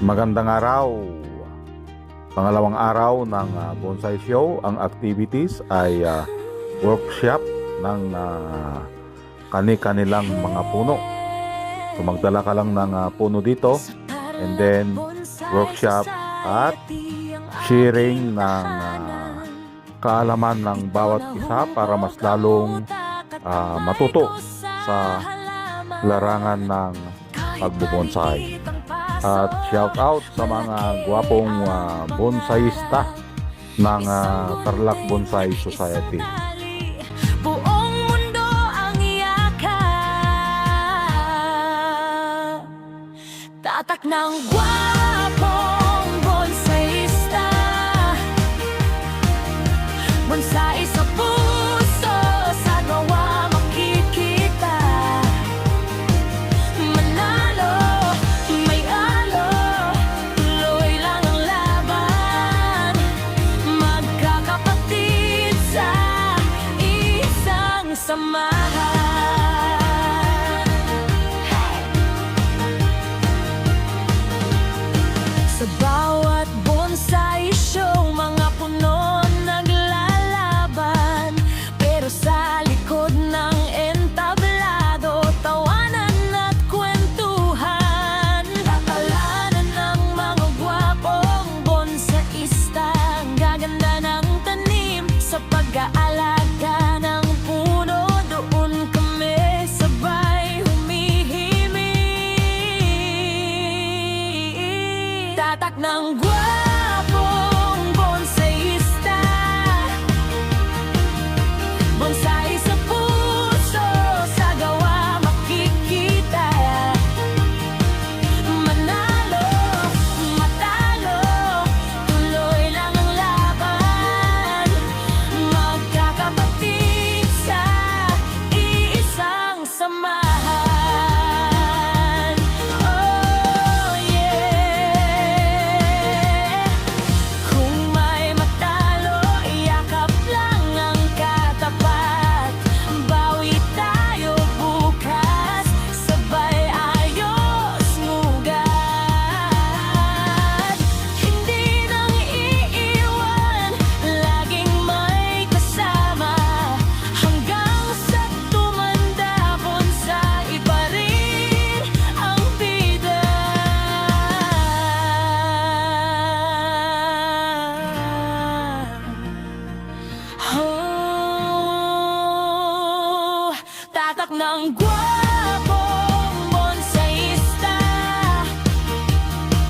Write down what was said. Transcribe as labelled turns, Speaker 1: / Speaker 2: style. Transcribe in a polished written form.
Speaker 1: Magandang araw. Pangalawang araw ng bonsai show. Ang activities ay workshop ng kani-kanilang mga puno. So magdala ka lang ng puno dito and then workshop at sharing ng kaalaman ng bawat isa para mas lalong matuto sa larangan ng pagbubonsai. At shout out sa mga gwapong bonsaista ng Tarlac Bonsai Society.
Speaker 2: Buong mundo ang yakap, tatak ng gwapong bonsaista, bonsai sa puso, sa gawa makikita. Manalo, may alo, tuloy lang ang laban, magkakapatid sa isang samahan. Sa bawat bonsai show, mga puno naglalaban, pero sa likod ng entablado, tawanan at kwentuhan. Tatalanan ng mga gwapong bonsaista, ang gaganda ng tanim sa pag-aalaga ng puno. Doon kami sabay humihimik, tatak ng gwapong